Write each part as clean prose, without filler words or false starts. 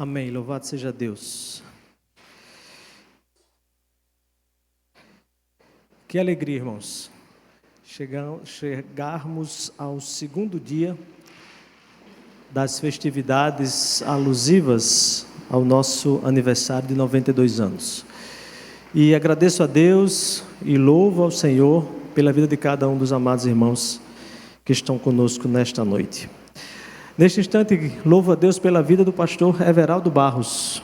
Amém. Louvado seja Deus. Que alegria, irmãos, chegarmos ao segundo dia das festividades alusivas ao nosso aniversário de 92 anos. E agradeço a Deus e louvo ao Senhor pela vida de cada um dos amados irmãos que estão conosco nesta noite. Neste instante, louvo a Deus pela vida do pastor Everaldo Barros.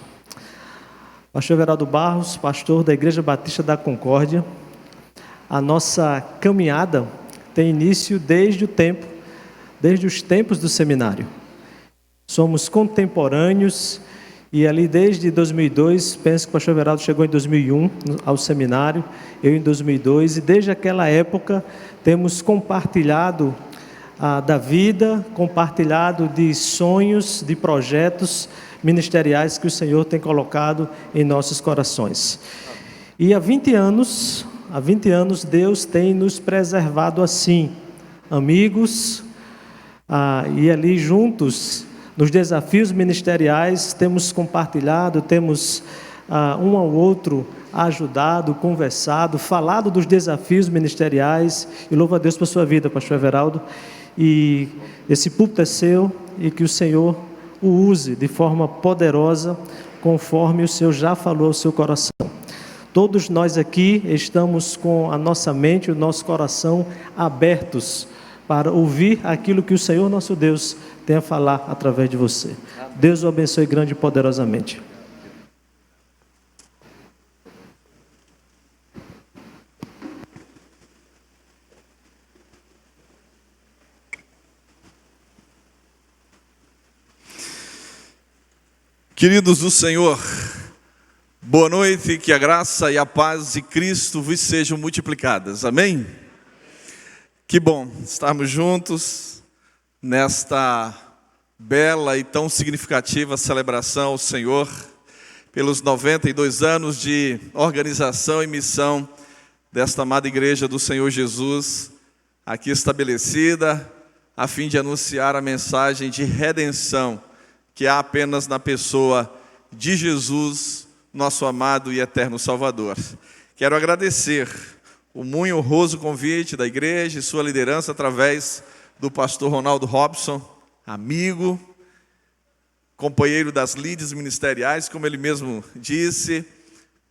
Pastor Everaldo Barros, pastor da Igreja Batista da Concórdia. A nossa caminhada tem início desde os tempos do seminário. Somos contemporâneos e ali desde 2002, penso que o pastor Everaldo chegou em 2001 ao seminário, eu em 2002, e desde aquela época temos compartilhado da vida, compartilhado de sonhos, de projetos ministeriais que o Senhor tem colocado em nossos corações. E há 20 anos Deus tem nos preservado assim, amigos, e ali juntos, nos desafios ministeriais, temos compartilhado, temos um ao outro ajudado, conversado, falado dos desafios ministeriais, e louvo a Deus por sua vida, pastor Everaldo, e esse púlpito é seu, e que o Senhor o use de forma poderosa, conforme o Senhor já falou ao seu coração. Todos nós aqui estamos com a nossa mente e o nosso coração abertos para ouvir aquilo que o Senhor nosso Deus tem a falar através de você. Deus o abençoe grande e poderosamente. Queridos do Senhor, boa noite, que a graça e a paz de Cristo vos sejam multiplicadas, amém? Que bom estarmos juntos nesta bela e tão significativa celebração ao Senhor, pelos 92 anos de organização e missão desta amada igreja do Senhor Jesus, aqui estabelecida, a fim de anunciar a mensagem de redenção, que há apenas na pessoa de Jesus, nosso amado e eterno Salvador. Quero agradecer o muito honroso convite da igreja e sua liderança através do pastor Ronaldo Robson, amigo, companheiro das lides ministeriais, como ele mesmo disse,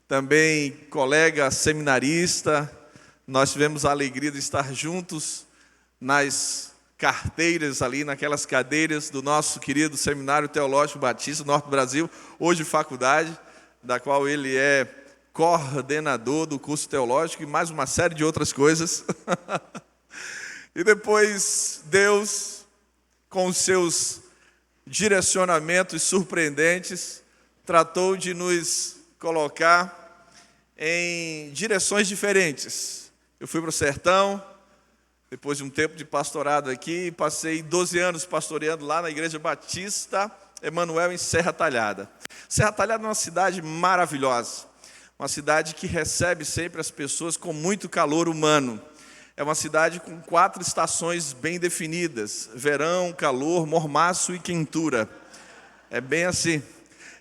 também colega seminarista. Nós tivemos a alegria de estar juntos nas carteiras ali, naquelas cadeiras do nosso querido Seminário Teológico Batista do Norte do Brasil, hoje faculdade, da qual ele é coordenador do curso teológico e mais uma série de outras coisas. E depois Deus, com os seus direcionamentos surpreendentes, tratou de nos colocar em direções diferentes. Eu fui para o sertão, depois de um tempo de pastorado aqui, passei 12 anos pastoreando lá na Igreja Batista Emanuel, em Serra Talhada. Serra Talhada é uma cidade maravilhosa, uma cidade que recebe sempre as pessoas com muito calor humano. É uma cidade com 4 estações bem definidas: verão, calor, mormaço e quentura. É bem assim.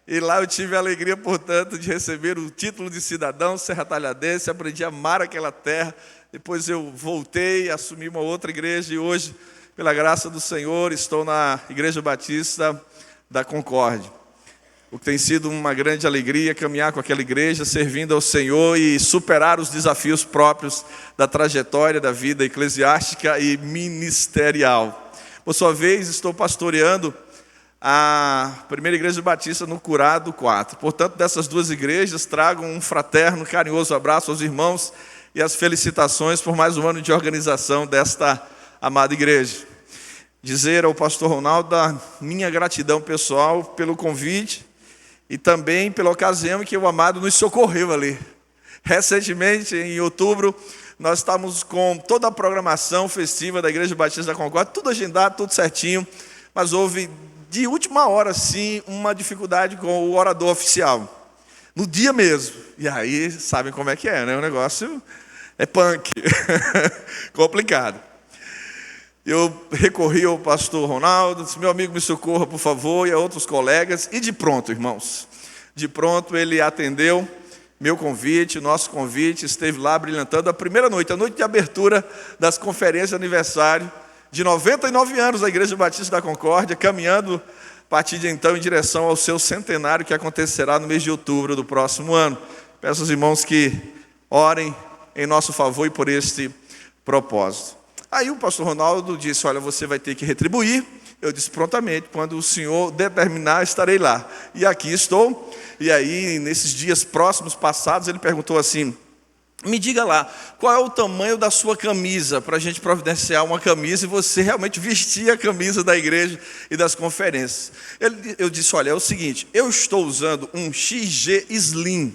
E lá eu tive a alegria, portanto, de receber o título de cidadão serratalhadense, aprendi a amar aquela terra. Depois eu voltei, assumi uma outra igreja e hoje, pela graça do Senhor, estou na Igreja Batista da Concórdia. O que tem sido uma grande alegria caminhar com aquela igreja, servindo ao Senhor e superar os desafios próprios da trajetória da vida eclesiástica e ministerial. Por sua vez, estou pastoreando a primeira igreja batista no Curado 4. Portanto, dessas duas igrejas, trago um fraterno, carinhoso abraço aos irmãos e as felicitações por mais um ano de organização desta amada igreja. Dizer ao pastor Ronaldo a minha gratidão pessoal pelo convite e também pela ocasião em que o amado nos socorreu ali. Recentemente, em outubro, nós estávamos com toda a programação festiva da Igreja Batista da Concórdia, tudo agendado, tudo certinho, mas houve, de última hora, sim, uma dificuldade com o orador oficial, no dia mesmo. E aí, sabem como é que é, né? O negócio é punk, complicado. eu recorri ao pastor Ronaldo, disse: meu amigo, me socorra, por favor, e a outros colegas. E de pronto, irmãos, de pronto ele atendeu meu convite, nosso convite, esteve lá brilhantando a primeira noite, a noite de abertura das conferências de aniversário de 99 anos da Igreja Batista da Concórdia, caminhando a partir de então em direção ao seu centenário, que acontecerá no mês de outubro do próximo ano. Peço aos irmãos que orem em nosso favor e por este propósito. Aí o pastor Ronaldo disse: olha, você vai ter que retribuir. Eu disse: prontamente, quando o senhor determinar, estarei lá. E aqui estou. E aí, nesses dias próximos passados, ele perguntou assim: me diga lá, qual é o tamanho da sua camisa, para a gente providenciar uma camisa e você realmente vestir a camisa da igreja e das conferências. Eu disse: olha, é o seguinte, eu estou usando um XG Slim.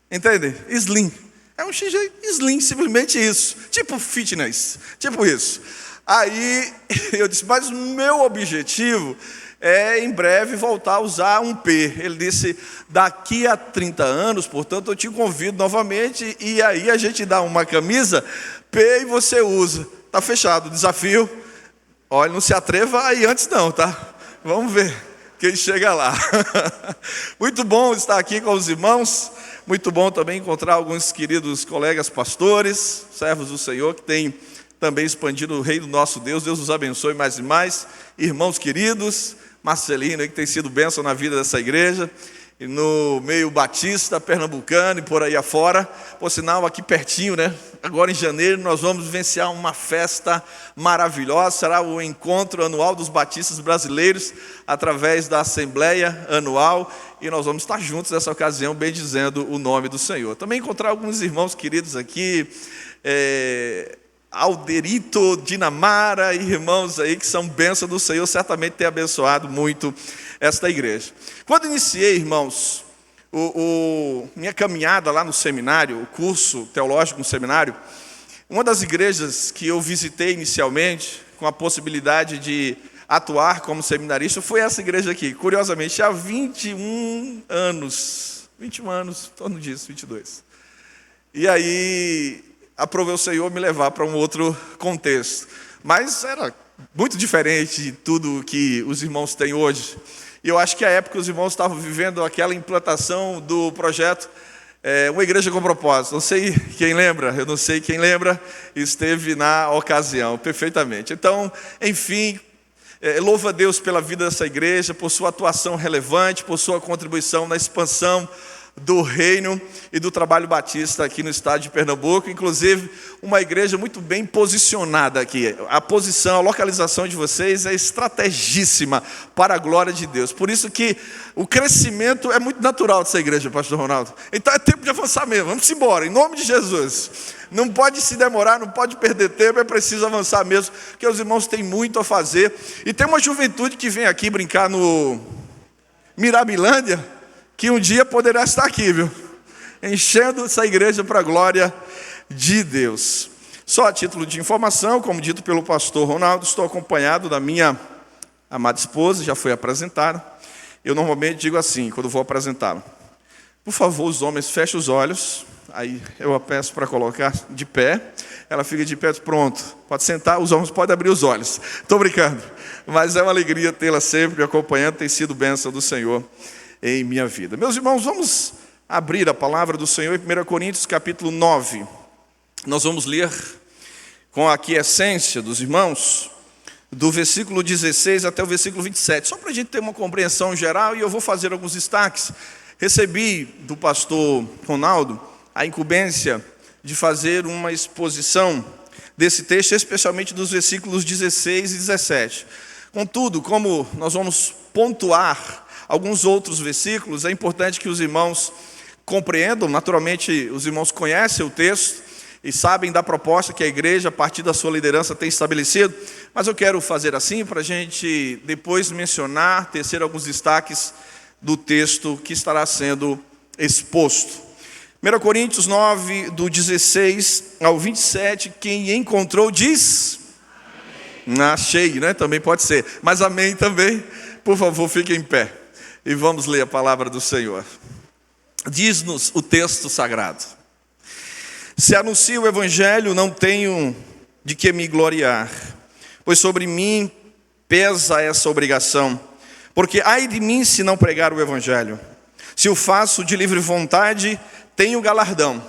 Entende? Slim. É um XG Slim, simplesmente isso. Tipo fitness, tipo isso. Aí eu disse: mas o meu objetivo é em breve voltar a usar um P. Ele disse: daqui a 30 anos, portanto, eu te convido novamente, e aí a gente dá uma camisa P e você usa. Está fechado o desafio. Olha, não se atreva aí antes não, tá? Vamos ver quem chega lá. Muito bom estar aqui com os irmãos. Muito bom também encontrar alguns queridos colegas pastores, servos do Senhor, que têm também expandido o reino do nosso Deus. Deus os abençoe mais e mais. Irmãos queridos, Marcelino, que tem sido bênção na vida dessa igreja, e no meio batista, pernambucano e por aí afora. Por sinal, aqui pertinho, né? Agora em janeiro nós vamos vivenciar uma festa maravilhosa. Será o encontro anual dos batistas brasileiros, através da Assembleia Anual, e nós vamos estar juntos nessa ocasião, bendizendo o nome do Senhor. Também encontrar alguns irmãos queridos aqui, Alderito, Dinamara, irmãos aí que são bênção do Senhor, certamente tem abençoado muito esta igreja. Quando iniciei, irmãos, minha caminhada lá no seminário, o curso teológico no seminário, uma das igrejas que eu visitei inicialmente, com a possibilidade de atuar como seminarista, foi essa igreja aqui. Curiosamente, há 21 anos, em torno disso, 22. E aí aprovei o Senhor me levar para um outro contexto. Mas era muito diferente de tudo que os irmãos têm hoje. E eu acho que à época os irmãos estavam vivendo aquela implantação do projeto Uma Igreja com Propósito. Não sei quem lembra, eu não sei quem lembra, esteve na ocasião, perfeitamente. Então, enfim, louvo a Deus pela vida dessa igreja, por sua atuação relevante, por sua contribuição na expansão do reino e do trabalho batista aqui no estado de Pernambuco. Inclusive, uma igreja muito bem posicionada aqui. A posição, a localização de vocês é estrategíssima para a glória de Deus. Por isso que o crescimento é muito natural dessa igreja, pastor Ronaldo. Então é tempo de avançar mesmo, vamos embora, em nome de Jesus. Não pode se demorar, não pode perder tempo, é preciso avançar mesmo, porque os irmãos têm muito a fazer. E tem uma juventude que vem aqui brincar no Mirabilândia, que um dia poderá estar aqui, viu? Enchendo essa igreja para a glória de Deus. Só a título de informação, como dito pelo pastor Ronaldo, estou acompanhado da minha amada esposa, já foi apresentada. Eu normalmente digo assim, quando vou apresentá-la: por favor, os homens, fechem os olhos. Aí eu a peço para colocar de pé. Ela fica de pé, pronto, pode sentar, os homens podem abrir os olhos. Estou brincando, mas é uma alegria tê-la sempre me acompanhando, tem sido bênção do Senhor em minha vida. Meus irmãos, vamos abrir a palavra do Senhor em 1 Coríntios capítulo 9. Nós vamos ler com a aquiescência dos irmãos, do versículo 16 até o versículo 27, só para a gente ter uma compreensão geral, e eu vou fazer alguns destaques. Recebi do pastor Ronaldo a incumbência de fazer uma exposição desse texto, especialmente dos versículos 16 e 17. Contudo, como nós vamos pontuar alguns outros versículos, é importante que os irmãos compreendam. Naturalmente, os irmãos conhecem o texto e sabem da proposta que a igreja, a partir da sua liderança, tem estabelecido, mas eu quero fazer assim para a gente depois mencionar, tecer alguns destaques do texto que estará sendo exposto. 1 Coríntios 9, do 16 ao 27, quem encontrou diz... Amém. Achei, né? Também pode ser, mas amém também. Por favor, fiquem em pé e vamos ler a palavra do Senhor. Diz-nos o texto sagrado: se anuncio o evangelho, não tenho de que me gloriar, pois sobre mim pesa essa obrigação. Porque ai de mim se não pregar o evangelho. Se o faço de livre vontade, tenho galardão,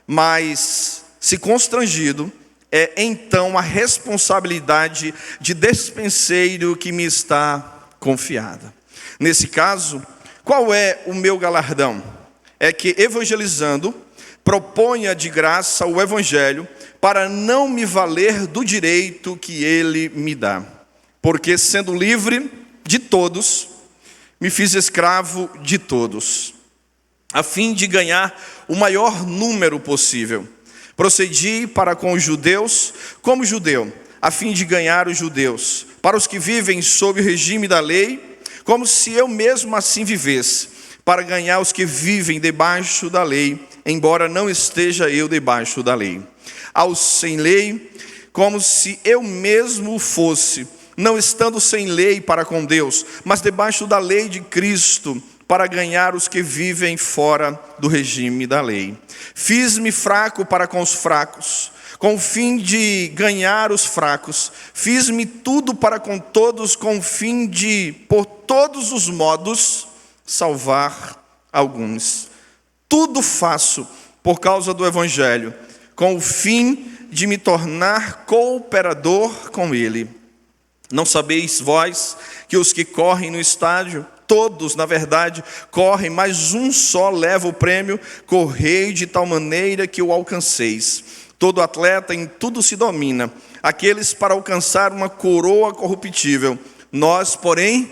mas se constrangido, é então a responsabilidade de despenseiro que me está confiada. Nesse caso, qual é o meu galardão? É que, evangelizando, proponha de graça o evangelho para não me valer do direito que ele me dá. Porque, sendo livre de todos, me fiz escravo de todos, a fim de ganhar o maior número possível. Procedi para com os judeus como judeu, a fim de ganhar os judeus. Para os que vivem sob o regime da lei, como se eu mesmo assim vivesse, para ganhar os que vivem debaixo da lei, embora não esteja eu debaixo da lei. Aos sem lei, como se eu mesmo fosse, não estando sem lei para com Deus, mas debaixo da lei de Cristo, para ganhar os que vivem fora do regime da lei. Fiz-me fraco para com os fracos, com o fim de ganhar os fracos. Fiz-me tudo para com todos, com o fim de, por todos os modos, salvar alguns. Tudo faço por causa do evangelho, com o fim de me tornar cooperador com ele. Não sabeis vós que os que correm no estádio, todos, na verdade, correm, mas um só leva o prêmio? Correi de tal maneira que o alcanceis. Todo atleta em tudo se domina, aqueles para alcançar uma coroa corruptível, nós, porém,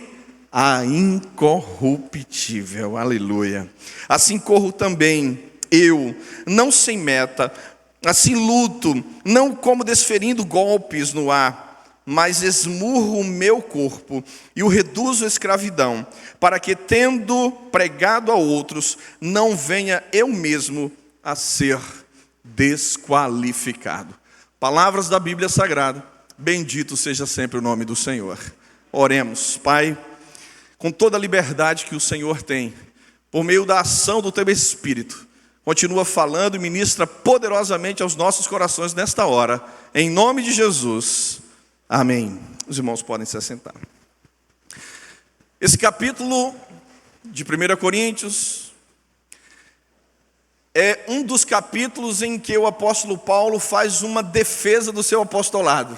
a incorruptível. Aleluia. Assim corro também eu, não sem meta, assim luto, não como desferindo golpes no ar, mas esmurro o meu corpo e o reduzo à escravidão, para que, tendo pregado a outros, não venha eu mesmo a ser desqualificado. Palavras da Bíblia Sagrada. Bendito seja sempre o nome do Senhor. Oremos. Pai, com toda a liberdade que o Senhor tem, por meio da ação do Teu Espírito, continua falando e ministra poderosamente aos nossos corações nesta hora, em nome de Jesus. Amém. Os irmãos podem se assentar. Esse capítulo de 1 Coríntios é um dos capítulos em que o apóstolo Paulo faz uma defesa do seu apostolado.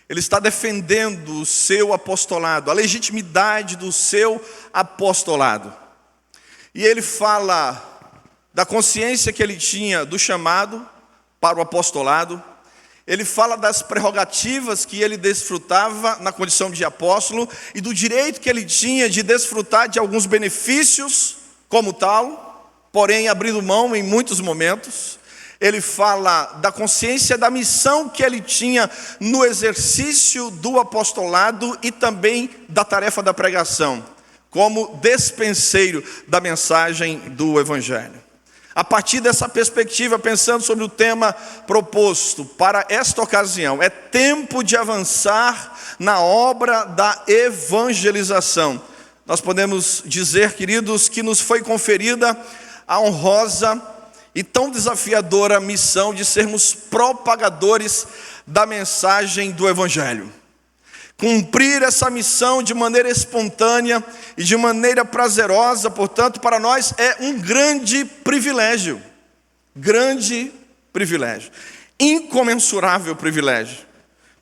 Ele está defendendo o seu apostolado, a legitimidade do seu apostolado. E ele fala da consciência que ele tinha do chamado para o apostolado. Ele fala das prerrogativas que ele desfrutava na condição de apóstolo e do direito que ele tinha de desfrutar de alguns benefícios como tal, porém abrindo mão em muitos momentos. Ele fala da consciência da missão que ele tinha no exercício do apostolado e também da tarefa da pregação, como despenseiro da mensagem do Evangelho. A partir dessa perspectiva, pensando sobre o tema proposto para esta ocasião, é tempo de avançar na obra da evangelização. Nós podemos dizer, queridos, que nos foi conferida a honrosa e tão desafiadora missão de sermos propagadores da mensagem do Evangelho. Cumprir essa missão de maneira espontânea e de maneira prazerosa, portanto, para nós é um grande privilégio. Grande privilégio. Incomensurável privilégio.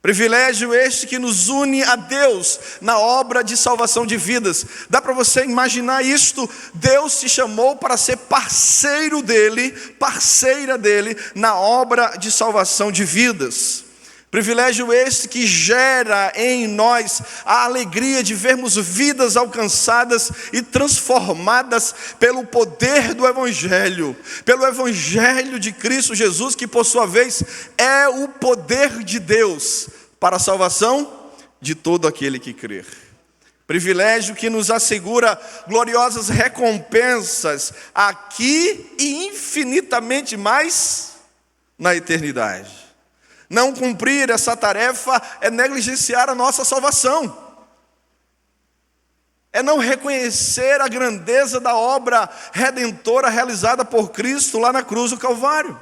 Privilégio este que nos une a Deus na obra de salvação de vidas. Dá para você imaginar isto? Deus te chamou para ser parceiro dele, parceira dele na obra de salvação de vidas. Privilégio este que gera em nós a alegria de vermos vidas alcançadas e transformadas pelo poder do Evangelho, pelo Evangelho de Cristo Jesus, que por sua vez é o poder de Deus para a salvação de todo aquele que crer. Privilégio que nos assegura gloriosas recompensas aqui e infinitamente mais na eternidade. Não cumprir essa tarefa é negligenciar a nossa salvação. É não reconhecer a grandeza da obra redentora realizada por Cristo lá na cruz do Calvário.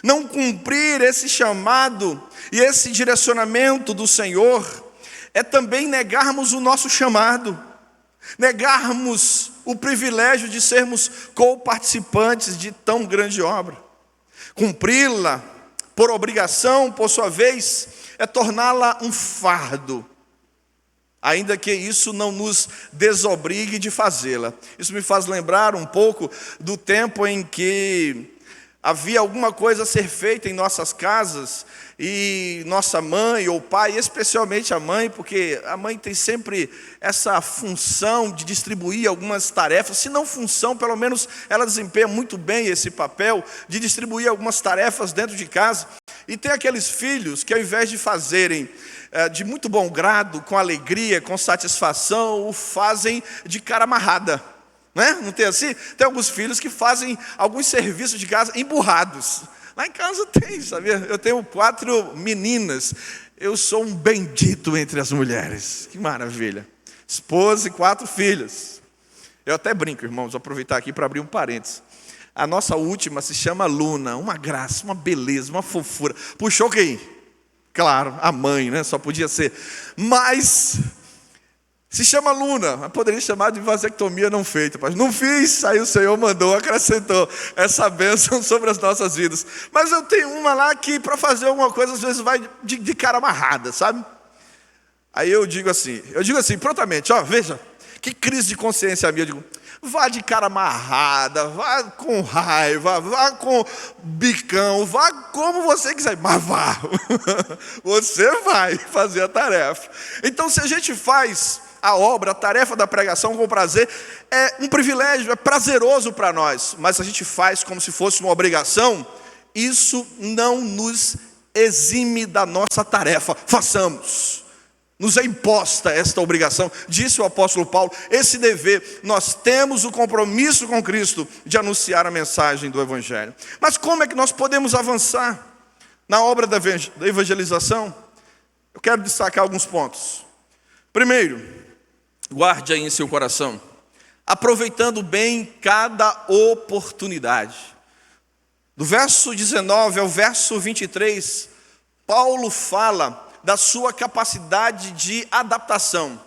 Não cumprir esse chamado e esse direcionamento do Senhor é também negarmos o nosso chamado, negarmos o privilégio de sermos co-participantes de tão grande obra. Cumpri-la por obrigação, por sua vez, é torná-la um fardo, ainda que isso não nos desobrigue de fazê-la. Isso me faz lembrar um pouco do tempo em que havia alguma coisa a ser feita em nossas casas, e nossa mãe ou pai, especialmente a mãe, porque a mãe tem sempre essa função de distribuir algumas tarefas, se não função, pelo menos ela desempenha muito bem esse papel de distribuir algumas tarefas dentro de casa. E tem aqueles filhos que, ao invés de fazerem de muito bom grado, com alegria, com satisfação, o fazem de cara amarrada. Não tem assim? Tem alguns filhos que fazem alguns serviços de casa emburrados. Lá em casa tem, sabia? Eu tenho 4 meninas. Eu sou um bendito entre as mulheres. Que maravilha. Esposa e 4 filhos. Eu até brinco, irmãos, vou aproveitar aqui para abrir um parênteses. A nossa última se chama Luna. Uma graça, uma beleza, uma fofura. Puxou quem? Claro, a mãe, né? Só podia ser. Mas se chama Luna, poderia chamar de vasectomia não feita, mas não fiz, aí o Senhor mandou, acrescentou essa bênção sobre as nossas vidas. Mas eu tenho uma lá que para fazer alguma coisa às vezes vai de cara amarrada, sabe? Aí eu digo assim prontamente, veja, que crise de consciência a minha, eu digo, vá de cara amarrada, vá com raiva, vá com bicão, vá como você quiser, mas vá, você vai fazer a tarefa. Então se a gente faz a obra, a tarefa da pregação com prazer, é um privilégio, é prazeroso para nós, mas se a gente faz como se fosse uma obrigação, isso não nos exime da nossa tarefa. Façamos, nos é imposta esta obrigação, disse o apóstolo Paulo, esse dever, nós temos o compromisso com Cristo de anunciar a mensagem do Evangelho. Mas como é que nós podemos avançar na obra da evangelização? Eu quero destacar alguns pontos. Primeiro, guarde aí em seu coração, aproveitando bem cada oportunidade. Do verso 19 ao verso 23, Paulo fala da sua capacidade de adaptação,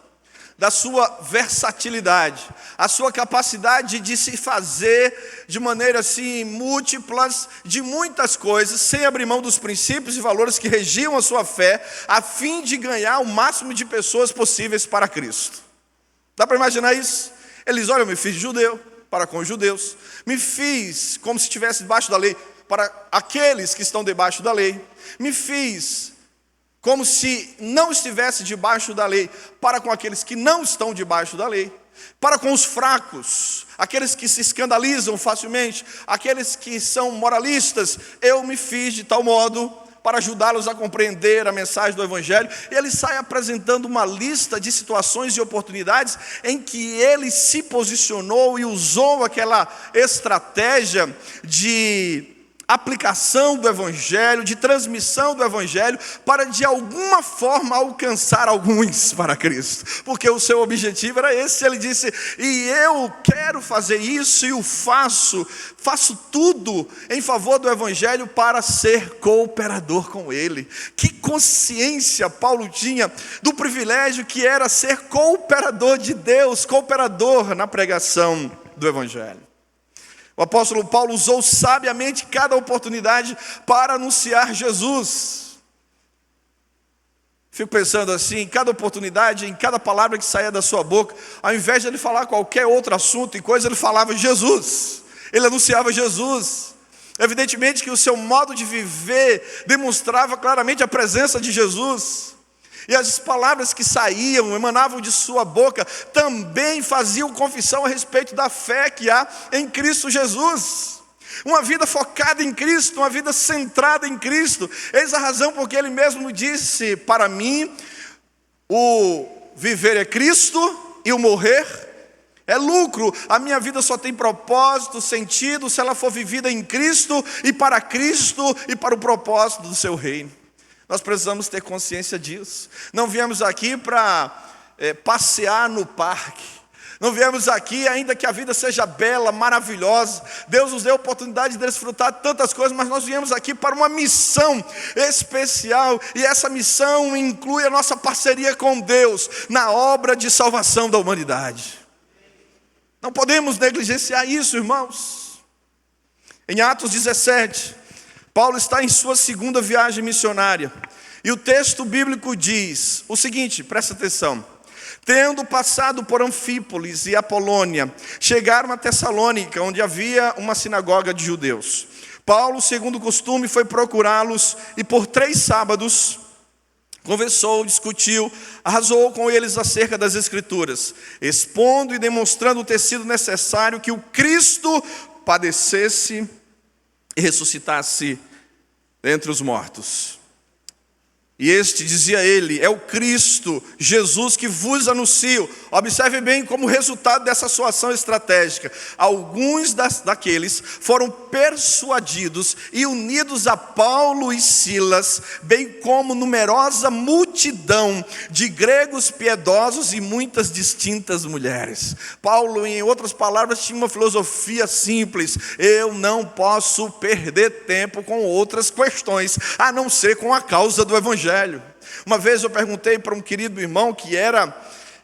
da sua versatilidade, a sua capacidade de se fazer de maneira assim múltiplas de muitas coisas, sem abrir mão dos princípios e valores que regiam a sua fé, a fim de ganhar o máximo de pessoas possíveis para Cristo. Dá para imaginar isso? Ele diz, olha, eu me fiz judeu para com os judeus, me fiz como se estivesse debaixo da lei para aqueles que estão debaixo da lei, me fiz como se não estivesse debaixo da lei para com aqueles que não estão debaixo da lei, para com os fracos, aqueles que se escandalizam facilmente, aqueles que são moralistas, eu me fiz de tal modo para ajudá-los a compreender a mensagem do Evangelho. E ele sai apresentando uma lista de situações e oportunidades em que ele se posicionou e usou aquela estratégia de aplicação do Evangelho, de transmissão do Evangelho, para de alguma forma alcançar alguns para Cristo, porque o seu objetivo era esse. Ele disse, e eu quero fazer isso e o faço tudo em favor do Evangelho para ser cooperador com ele. Que consciência Paulo tinha do privilégio que era ser cooperador de Deus, cooperador na pregação do Evangelho. O apóstolo Paulo usou sabiamente cada oportunidade para anunciar Jesus. Fico pensando assim, em cada oportunidade, em cada palavra que saía da sua boca, ao invés de ele falar qualquer outro assunto e coisa, ele falava Jesus. Ele anunciava Jesus. Evidentemente que o seu modo de viver demonstrava claramente a presença de Jesus. E as palavras que saíam, emanavam de sua boca, também faziam confissão a respeito da fé que há em Cristo Jesus. Uma vida focada em Cristo, uma vida centrada em Cristo. Eis a razão porque ele mesmo disse, para mim, o viver é Cristo e o morrer é lucro. A minha vida só tem propósito, sentido, se ela for vivida em Cristo e para o propósito do seu reino. Nós precisamos ter consciência disso. Não viemos aqui para passear no parque. Não viemos aqui, ainda que a vida seja bela, maravilhosa, Deus nos deu a oportunidade de desfrutar de tantas coisas, mas nós viemos aqui para uma missão especial, e essa missão inclui a nossa parceria com Deus na obra de salvação da humanidade. Não podemos negligenciar isso, irmãos. Em Atos 17, Paulo está em sua segunda viagem missionária, e o texto bíblico diz o seguinte, presta atenção: tendo passado por Anfípolis e Apolônia, chegaram a Tessalônica, onde havia uma sinagoga de judeus. Paulo, segundo o costume, foi procurá-los e por 3 sábados conversou, discutiu, arrasou com eles acerca das Escrituras, expondo e demonstrando ter sido necessário que o Cristo padecesse e ressuscitasse entre os mortos. E este, dizia ele, é o Cristo, Jesus, que vos anuncio. Observe bem como resultado dessa sua ação estratégica, alguns daqueles foram persuadidos e unidos a Paulo e Silas, bem como numerosa multidão de gregos piedosos e muitas distintas mulheres. Paulo, em outras palavras, tinha uma filosofia simples: eu não posso perder tempo com outras questões, a não ser com a causa do Evangelho. Uma vez eu perguntei para um querido irmão que era,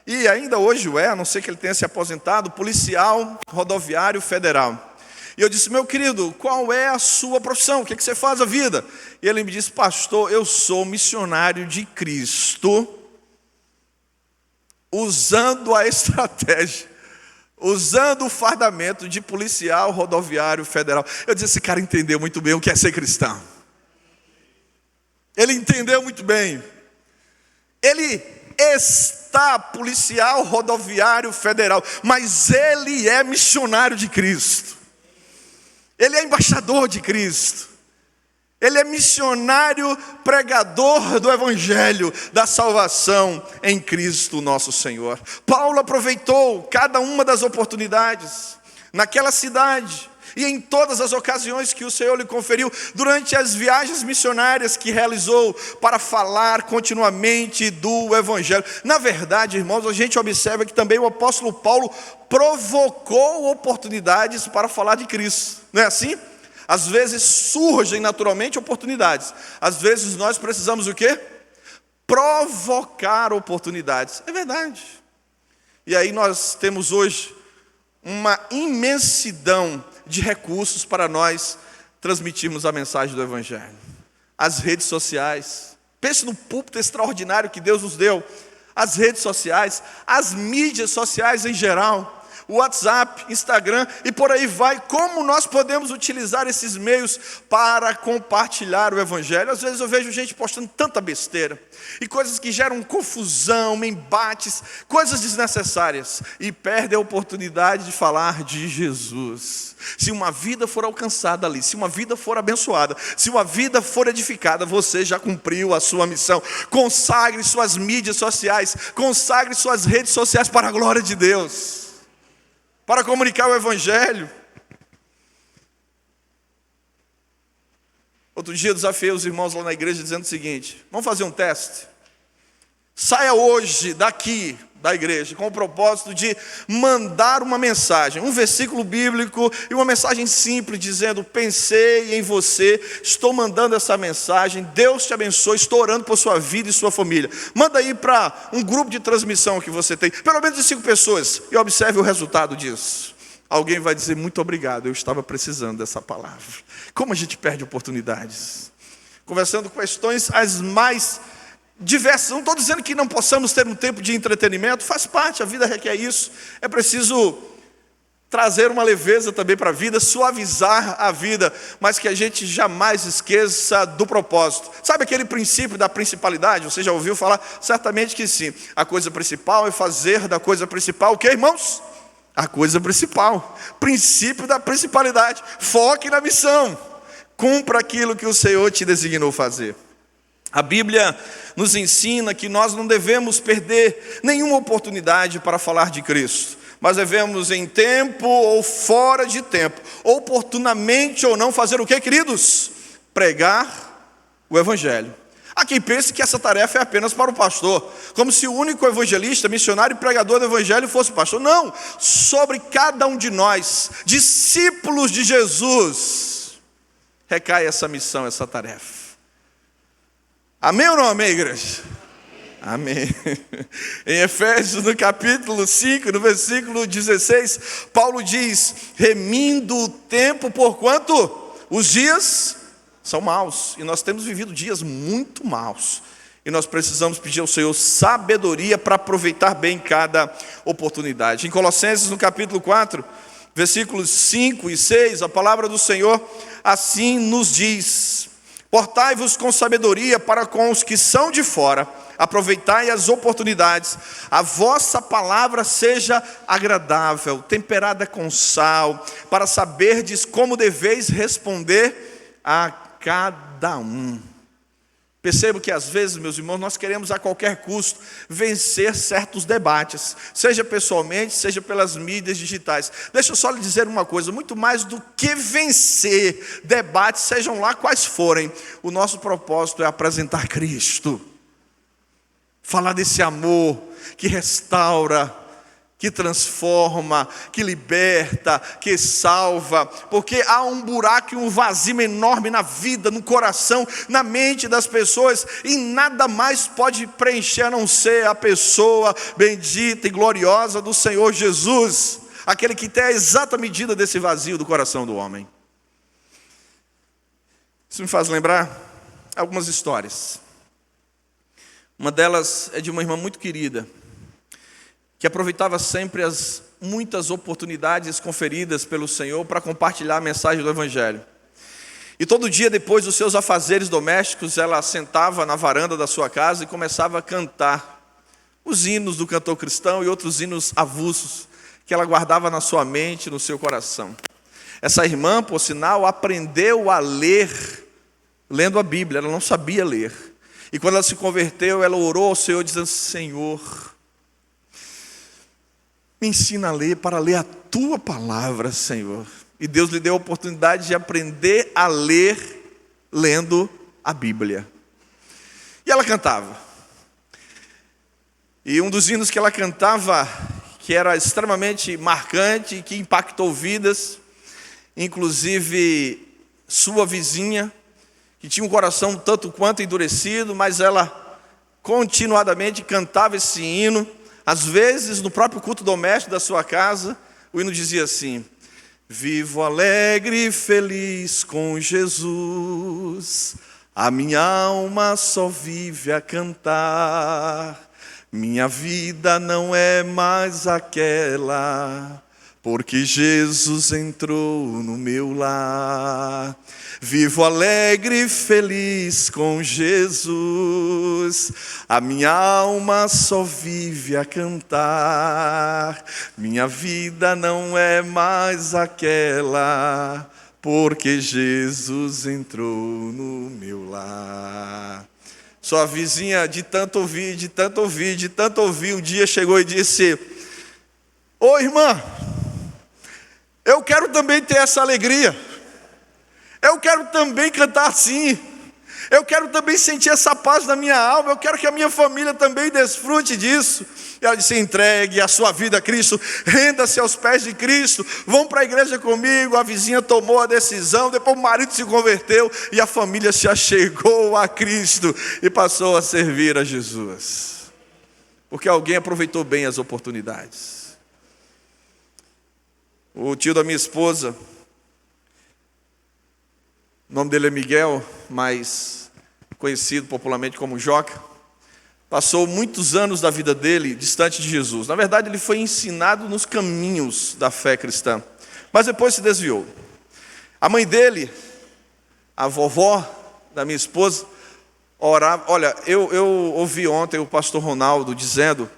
e ainda hoje é, a não ser que ele tenha se aposentado, policial rodoviário federal. E eu disse: meu querido, qual é a sua profissão? O que você faz a vida? E ele me disse: pastor, eu sou missionário de Cristo, usando a estratégia, usando o fardamento de policial rodoviário federal. Eu disse: esse cara entendeu muito bem o que é ser cristão. Ele entendeu muito bem. Ele está policial rodoviário federal, mas ele é missionário de Cristo. Ele é embaixador de Cristo. Ele é missionário pregador do Evangelho da salvação em Cristo nosso Senhor. Paulo aproveitou cada uma das oportunidades naquela cidade e em todas as ocasiões que o Senhor lhe conferiu durante as viagens missionárias que realizou para falar continuamente do Evangelho. Na verdade, irmãos, a gente observa que também o apóstolo Paulo provocou oportunidades para falar de Cristo. Não é assim? Às vezes surgem naturalmente oportunidades. Às vezes nós precisamos o quê? Provocar oportunidades. É verdade. E aí nós temos hoje uma imensidão de recursos para nós transmitirmos a mensagem do Evangelho. As redes sociais. Pense no púlpito extraordinário que Deus nos deu. As redes sociais, as mídias sociais em geral, WhatsApp, Instagram e por aí vai. Como nós podemos utilizar esses meios para compartilhar o Evangelho? Às vezes eu vejo gente postando tanta besteira e coisas que geram confusão, embates, coisas desnecessárias, e perde a oportunidade de falar de Jesus. Se uma vida for alcançada ali, se uma vida for abençoada, se uma vida for edificada, você já cumpriu a sua missão. Consagre suas mídias sociais, consagre suas redes sociais para a glória de Deus, para comunicar o Evangelho. Outro dia eu desafiei os irmãos lá na igreja dizendo o seguinte: vamos fazer um teste. Saia hoje daqui da igreja com o propósito de mandar uma mensagem, um versículo bíblico e uma mensagem simples dizendo: pensei em você, estou mandando essa mensagem, Deus te abençoe, estou orando por sua vida e sua família. Manda aí para um grupo de transmissão que você tem, pelo menos de 5 pessoas, e observe o resultado disso. Alguém vai dizer: muito obrigado, eu estava precisando dessa palavra. Como a gente perde oportunidades. Conversando questões as mais diversas. Não estou dizendo que não possamos ter um tempo de entretenimento, faz parte, a vida requer isso. É preciso trazer uma leveza também para a vida, suavizar a vida, mas que a gente jamais esqueça do propósito. Sabe aquele princípio da principalidade? Você já ouviu falar? Certamente que sim. A coisa principal é fazer da coisa principal o quê, irmãos? A coisa principal. Princípio da principalidade. Foque na missão. Cumpra aquilo que o Senhor te designou fazer. A Bíblia nos ensina que nós não devemos perder nenhuma oportunidade para falar de Cristo, mas devemos, em tempo ou fora de tempo, oportunamente ou não, fazer o que, queridos? Pregar o Evangelho. Há quem pense que essa tarefa é apenas para o pastor, como se o único evangelista, missionário e pregador do evangelho fosse o pastor. Não, sobre cada um de nós, discípulos de Jesus, recai essa missão, essa tarefa. Amém ou não amém, igreja? Amém. Em Efésios, no capítulo 5, no versículo 16, Paulo diz: remindo o tempo, porquanto os dias são maus. E nós temos vivido dias muito maus. E nós precisamos pedir ao Senhor sabedoria para aproveitar bem cada oportunidade. Em Colossenses, no capítulo 4, versículos 5 e 6, a palavra do Senhor assim nos diz: portai-vos com sabedoria para com os que são de fora, aproveitai as oportunidades, a vossa palavra seja agradável, temperada com sal, para saberdes como deveis responder a cada um. Percebo que às vezes, meus irmãos, nós queremos a qualquer custo vencer certos debates, seja pessoalmente, seja pelas mídias digitais. Deixa eu só lhe dizer uma coisa: muito mais do que vencer debates, sejam lá quais forem, o nosso propósito é apresentar Cristo. Falar desse amor que restaura, que transforma, que liberta, que salva, porque há um buraco e um vazio enorme na vida, no coração, na mente das pessoas, e nada mais pode preencher a não ser a pessoa bendita e gloriosa do Senhor Jesus, aquele que tem a exata medida desse vazio do coração do homem. Isso me faz lembrar algumas histórias. Uma delas é de uma irmã muito querida, que aproveitava sempre as muitas oportunidades conferidas pelo Senhor para compartilhar a mensagem do Evangelho. E todo dia, depois dos seus afazeres domésticos, ela sentava na varanda da sua casa e começava a cantar os hinos do cantor cristão e outros hinos avulsos que ela guardava na sua mente, no seu coração. Essa irmã, por sinal, aprendeu a ler lendo a Bíblia, ela não sabia ler. E quando ela se converteu, ela orou ao Senhor dizendo: Senhor, me ensina a ler para ler a Tua palavra, Senhor. E Deus lhe deu a oportunidade de aprender a ler lendo a Bíblia. E ela cantava. E um dos hinos que ela cantava, que era extremamente marcante, que impactou vidas, inclusive sua vizinha, que tinha um coração tanto quanto endurecido, mas ela continuadamente cantava esse hino. Às vezes, no próprio culto doméstico da sua casa, o hino dizia assim: vivo alegre e feliz com Jesus, a minha alma só vive a cantar, minha vida não é mais aquela, porque Jesus entrou no meu lar. Vivo alegre e feliz com Jesus, a minha alma só vive a cantar, minha vida não é mais aquela, porque Jesus entrou no meu lar. Sua vizinha, de tanto ouvir, de tanto ouvir, de tanto ouvir, um dia chegou e disse: ô irmã, eu quero também ter essa alegria. Eu quero também cantar assim. Eu quero também sentir essa paz na minha alma. Eu quero que a minha família também desfrute disso. E ela disse: entregue a sua vida a Cristo, renda-se aos pés de Cristo, vão para a igreja comigo. A vizinha tomou a decisão, depois o marido se converteu e a família se achegou a Cristo e passou a servir a Jesus, porque alguém aproveitou bem as oportunidades. O tio da minha esposa, o nome dele é Miguel, mas conhecido popularmente como Joca, passou muitos anos da vida dele distante de Jesus. Na verdade, ele foi ensinado nos caminhos da fé cristã, mas depois se desviou. A mãe dele, a vovó da minha esposa, orava. Olha, eu ouvi ontem o pastor Ronaldo dizendo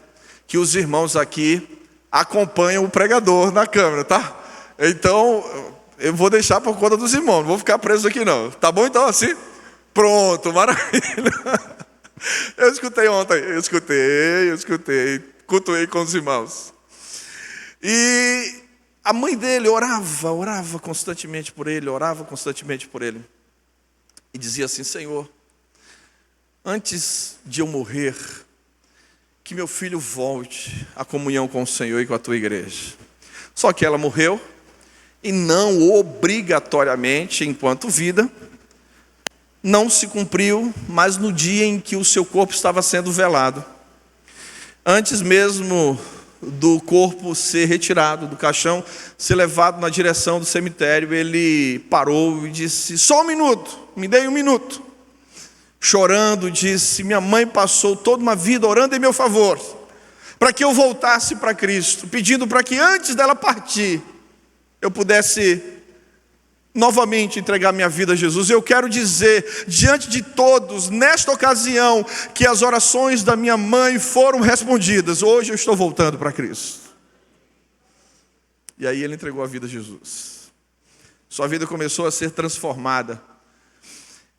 que os irmãos aqui acompanham o pregador na câmera, tá? Então eu vou deixar por conta dos irmãos, não vou ficar preso aqui não. Tá bom então assim? Pronto, maravilha. Eu escutei ontem, eu escutei, cultuei com os irmãos. E a mãe dele orava constantemente por ele, E dizia assim: Senhor, antes de eu morrer, que meu filho volte à comunhão com o Senhor e com a tua igreja. Só que ela morreu, e não obrigatoriamente, enquanto vida, não se cumpriu, mas no dia em que o seu corpo estava sendo velado. Antes mesmo do corpo ser retirado do caixão, ser levado na direção do cemitério, ele parou e disse: só um minuto, me dê um minuto. Chorando, disse: minha mãe passou toda uma vida orando em meu favor, para que eu voltasse para Cristo, pedindo para que antes dela partir, eu pudesse novamente entregar minha vida a Jesus. Eu quero dizer, diante de todos, nesta ocasião, que as orações da minha mãe foram respondidas. Hoje eu estou voltando para Cristo. E aí ele entregou a vida a Jesus. Sua vida começou a ser transformada.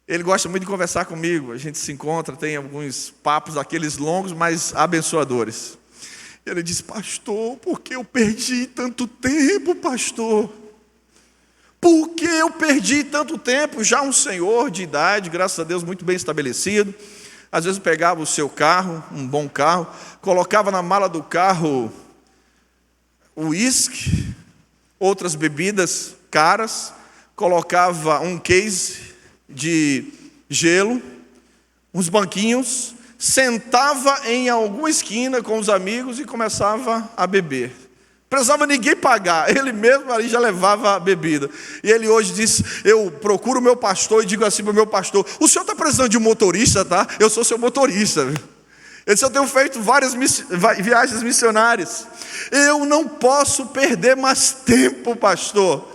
Ele gosta muito de conversar comigo. A gente se encontra, tem alguns papos, aqueles longos, mas abençoadores. Ele disse: pastor, por que eu perdi tanto tempo, pastor? Por que eu perdi tanto tempo? Já um senhor de idade, graças a Deus, muito bem estabelecido. Às vezes pegava o seu carro, um bom carro, colocava na mala do carro uísque, outras bebidas caras, colocava um case de gelo, uns banquinhos, sentava em alguma esquina com os amigos e começava a beber. Precisava ninguém pagar, ele mesmo ali já levava a bebida. E ele hoje diz: eu procuro o meu pastor e digo assim para o meu pastor: o senhor está precisando de um motorista, tá? Eu sou seu motorista. Ele disse: eu tenho feito várias viagens missionárias. Eu não posso perder mais tempo, pastor.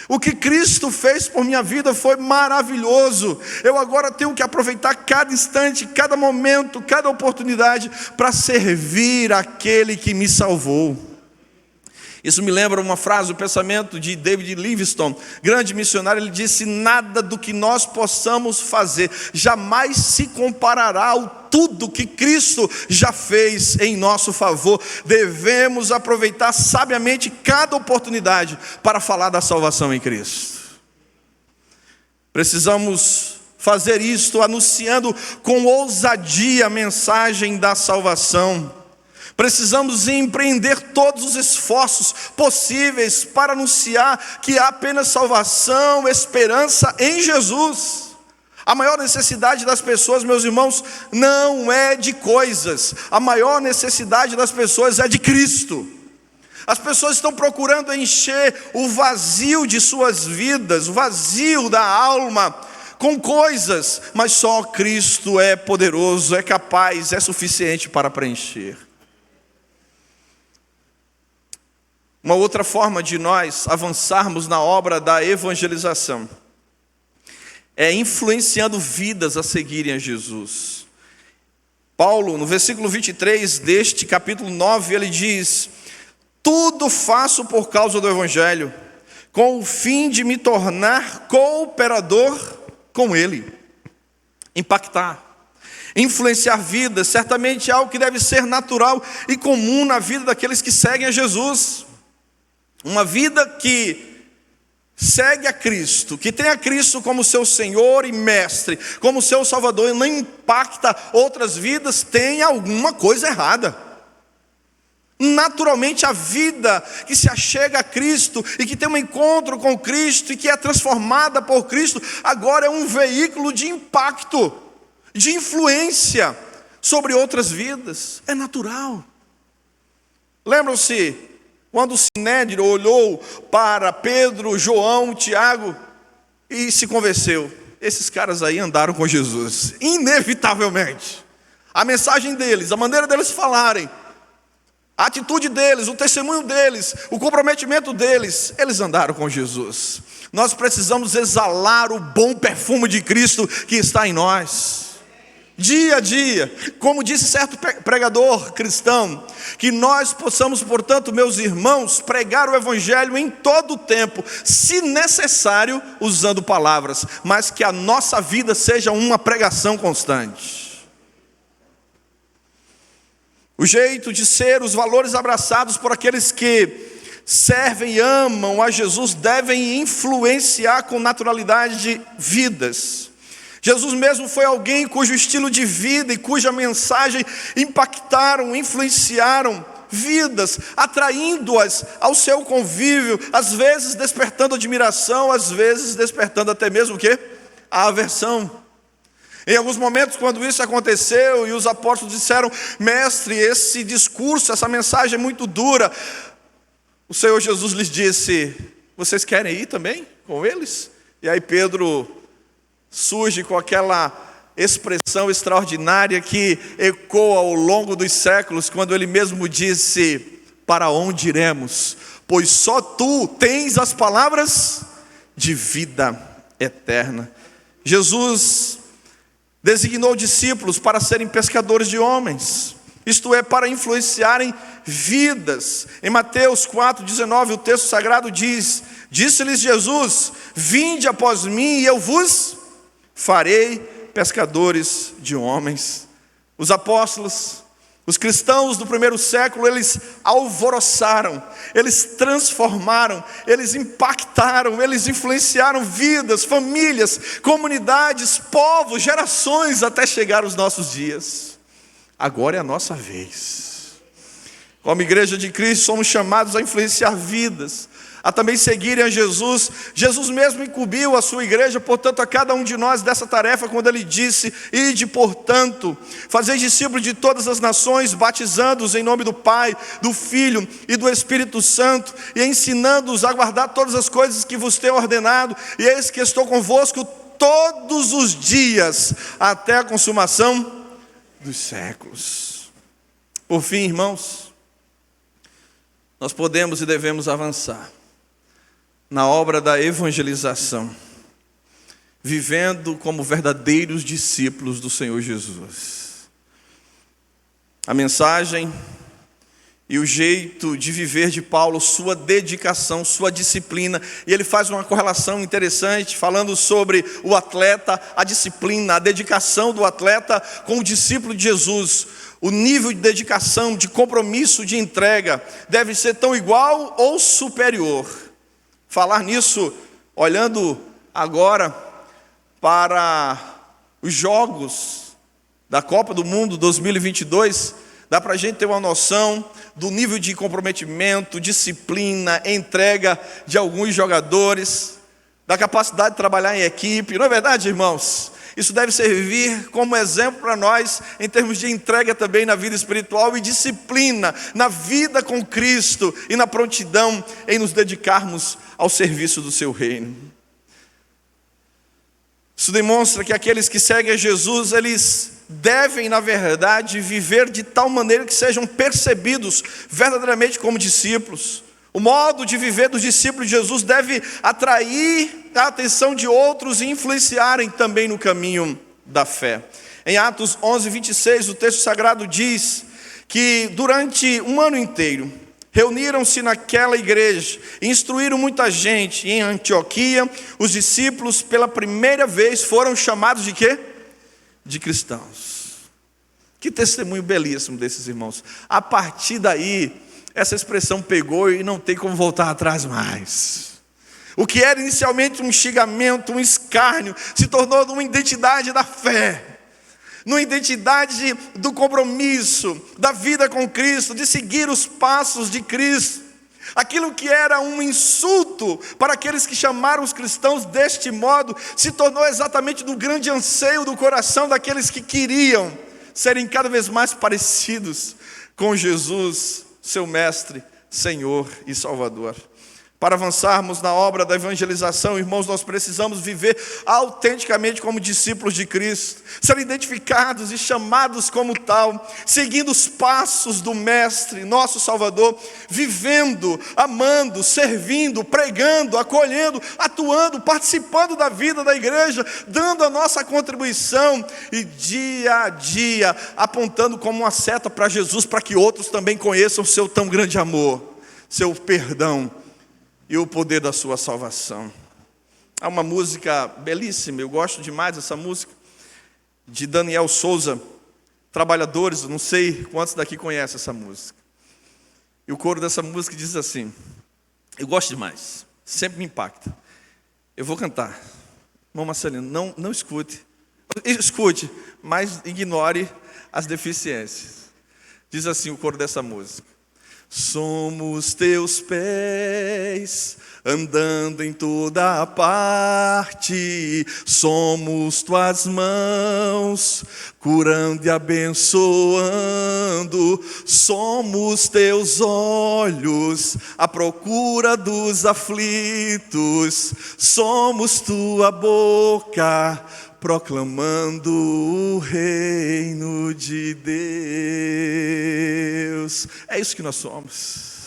O que Cristo fez por minha vida foi maravilhoso. Eu agora tenho que aproveitar cada instante, cada momento, cada oportunidade para servir aquele que me salvou. Isso me lembra uma frase, o pensamento de David Livingstone, grande missionário. Ele disse: nada do que nós possamos fazer jamais se comparará ao tudo que Cristo já fez em nosso favor. Devemos aproveitar sabiamente cada oportunidade para falar da salvação em Cristo. Precisamos fazer isto anunciando com ousadia a mensagem da salvação. Precisamos empreender todos os esforços possíveis para anunciar que há apenas salvação, esperança em Jesus. A maior necessidade das pessoas, meus irmãos, não é de coisas. A maior necessidade das pessoas é de Cristo. As pessoas estão procurando encher o vazio de suas vidas, o vazio da alma, com coisas, mas só Cristo é poderoso, é capaz, é suficiente para preencher. Uma outra forma de nós avançarmos na obra da evangelização é influenciando vidas a seguirem a Jesus. Paulo, no versículo 23 deste capítulo 9, ele diz: tudo faço por causa do Evangelho, com o fim de me tornar cooperador com ele. Impactar, influenciar vidas, certamente é algo que deve ser natural e comum na vida daqueles que seguem a Jesus. Uma vida que segue a Cristo, que tem a Cristo como seu Senhor e Mestre, como seu Salvador, e não impacta outras vidas, tem alguma coisa errada. Naturalmente, a vida que se achega a Cristo e que tem um encontro com Cristo e que é transformada por Cristo, agora é um veículo de impacto, de influência sobre outras vidas. É natural. Lembram-se quando o Sinédrio olhou para Pedro, João, Tiago e se convenceu? Esses caras aí andaram com Jesus, inevitavelmente. A mensagem deles, a maneira deles falarem, a atitude deles, o testemunho deles, o comprometimento deles, eles andaram com Jesus. Nós precisamos exalar o bom perfume de Cristo que está em nós. Dia a dia, como disse certo pregador cristão, que nós possamos, portanto, meus irmãos, pregar o Evangelho em todo o tempo, se necessário, usando palavras, mas que a nossa vida seja uma pregação constante. O jeito de ser, os valores abraçados por aqueles que servem e amam a Jesus devem influenciar com naturalidade vidas. Jesus mesmo foi alguém cujo estilo de vida e cuja mensagem impactaram, influenciaram vidas, atraindo-as ao seu convívio, às vezes despertando admiração, às vezes despertando até mesmo o quê? A aversão. Em alguns momentos, quando isso aconteceu e os apóstolos disseram: mestre, esse discurso, essa mensagem é muito dura, o Senhor Jesus lhes disse: vocês querem ir também com eles? E aí Pedro surge com aquela expressão extraordinária que ecoa ao longo dos séculos, quando ele mesmo disse: para onde iremos? Pois só tu tens as palavras de vida eterna. Jesus designou discípulos para serem pescadores de homens, isto é, para influenciarem vidas. Em Mateus 4,19, o texto sagrado diz: disse-lhes Jesus: vinde após mim e eu vos farei pescadores de homens. Os apóstolos, os cristãos do primeiro século, eles alvoroçaram, eles transformaram, eles impactaram, eles influenciaram vidas, famílias, comunidades, povos, gerações, até chegar aos nossos dias. Agora é a nossa vez. Como igreja de Cristo, somos chamados a influenciar vidas, a também seguirem a Jesus. Jesus mesmo incumbiu a sua igreja, portanto, a cada um de nós dessa tarefa, quando ele disse: ide, portanto, fazeis discípulos de todas as nações, batizando-os em nome do Pai, do Filho e do Espírito Santo, e ensinando-os a guardar todas as coisas que vos tenho ordenado, e eis que estou convosco todos os dias, até a consumação dos séculos. Por fim, irmãos, nós podemos e devemos avançar na obra da evangelização, vivendo como verdadeiros discípulos do Senhor Jesus. A mensagem e o jeito de viver de Paulo, sua dedicação, sua disciplina, e ele faz uma correlação interessante, falando sobre o atleta, a disciplina, a dedicação do atleta com o discípulo de Jesus. O nível de dedicação, de compromisso, de entrega, deve ser tão igual ou superior. Falar nisso, olhando agora para os jogos da Copa do Mundo 2022, dá para a gente ter uma noção do nível de comprometimento, disciplina, entrega de alguns jogadores, da capacidade de trabalhar em equipe. Não é verdade, irmãos? Isso deve servir como exemplo para nós em termos de entrega também na vida espiritual e disciplina na vida com Cristo e na prontidão em nos dedicarmos ao serviço do seu reino. Isso demonstra que aqueles que seguem a Jesus, eles devem, na verdade, viver de tal maneira que sejam percebidos verdadeiramente como discípulos. O modo de viver dos discípulos de Jesus deve atrair a atenção de outros e influenciarem também no caminho da fé. Em Atos 11:26, o texto sagrado diz que durante um ano inteiro reuniram-se naquela igreja, instruíram muita gente. E em Antioquia, os discípulos pela primeira vez foram chamados de quê? De cristãos. Que testemunho belíssimo desses irmãos. A partir daí, essa expressão pegou e não tem como voltar atrás mais. O que era inicialmente um xingamento, um escárnio, se tornou uma identidade da fé, numa identidade do compromisso, da vida com Cristo, de seguir os passos de Cristo. Aquilo que era um insulto para aqueles que chamaram os cristãos deste modo, se tornou exatamente no grande anseio do coração daqueles que queriam serem cada vez mais parecidos com Jesus, seu mestre, Senhor e Salvador. Para avançarmos na obra da evangelização, irmãos, nós precisamos viver autenticamente como discípulos de Cristo, ser identificados e chamados como tal, seguindo os passos do Mestre, nosso Salvador, vivendo, amando, servindo, pregando, acolhendo, atuando, participando da vida da igreja, dando a nossa contribuição e dia a dia apontando como uma seta para Jesus, para que outros também conheçam o seu tão grande amor, seu perdão e o poder da sua salvação. Há uma música belíssima, eu gosto demais dessa música, de Daniel Souza, Trabalhadores, não sei quantos daqui conhecem essa música. E o coro dessa música diz assim, eu gosto demais, sempre me impacta. Eu vou cantar. Irmão Marcelino, não escute, Escute, mas ignore as deficiências. Diz assim o coro dessa música: somos teus pés, andando em toda parte, somos tuas mãos, curando e abençoando, somos teus olhos, à procura dos aflitos, somos tua boca, proclamando o reino de Deus. É isso que nós somos.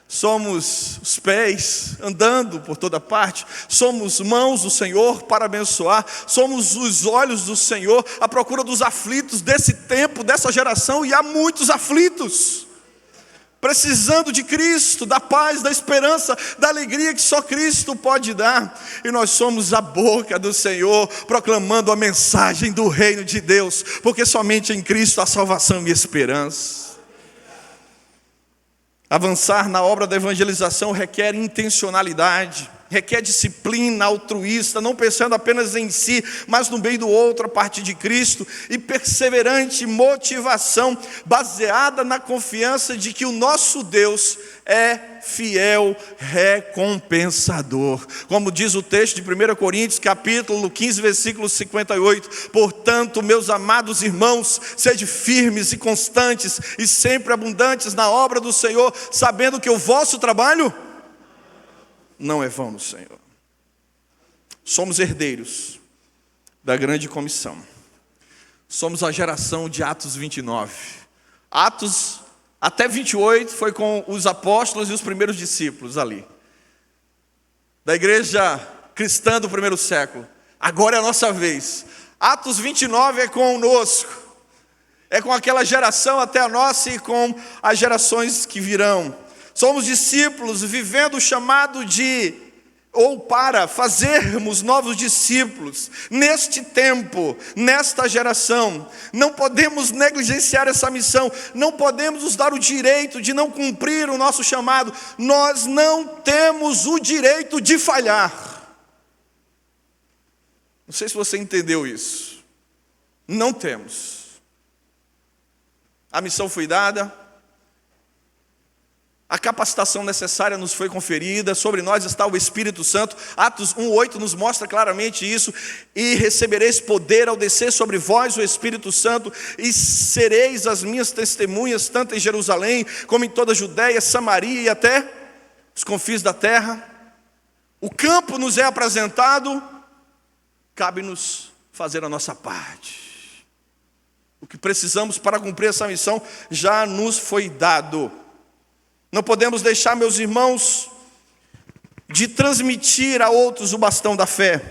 Somos os pés andando por toda parte, somos mãos do Senhor para abençoar, somos os olhos do Senhor à procura dos aflitos desse tempo, dessa geração, e há muitos aflitos, precisando de Cristo, da paz, da esperança, da alegria que só Cristo pode dar. E nós somos a boca do Senhor, proclamando a mensagem do reino de Deus, porque somente em Cristo há salvação e esperança. Avançar na obra da evangelização requer intencionalidade, requer disciplina altruísta, não pensando apenas em si, mas no bem do outro a partir de Cristo, e perseverante motivação baseada na confiança de que o nosso Deus é fiel recompensador. Como diz o texto de 1 Coríntios, capítulo 15, versículo 58, portanto, meus amados irmãos, sede firmes e constantes e sempre abundantes na obra do Senhor, sabendo que o vosso trabalho não é vão no Senhor. Somos herdeiros da grande comissão. Somos a geração de Atos 29. Atos até 28 foi com os apóstolos e os primeiros discípulos ali, da igreja cristã do primeiro século. Agora é a nossa vez. Atos 29 é conosco, é com aquela geração até a nossa e com as gerações que virão. Somos discípulos vivendo o chamado para fazermos novos discípulos neste tempo, nesta geração. Não podemos negligenciar essa missão, não podemos nos dar o direito de não cumprir o nosso chamado. Nós não temos o direito de falhar. Não sei se você entendeu isso. Não temos. A missão foi dada, a capacitação necessária nos foi conferida, sobre nós está o Espírito Santo. Atos 1:8 nos mostra claramente isso. E recebereis poder ao descer sobre vós o Espírito Santo, e sereis as minhas testemunhas, tanto em Jerusalém, como em toda a Judéia, Samaria e até os confins da terra. O campo nos é apresentado, cabe-nos fazer a nossa parte. O que precisamos para cumprir essa missão já nos foi dado. Não podemos deixar, meus irmãos, de transmitir a outros o bastão da fé.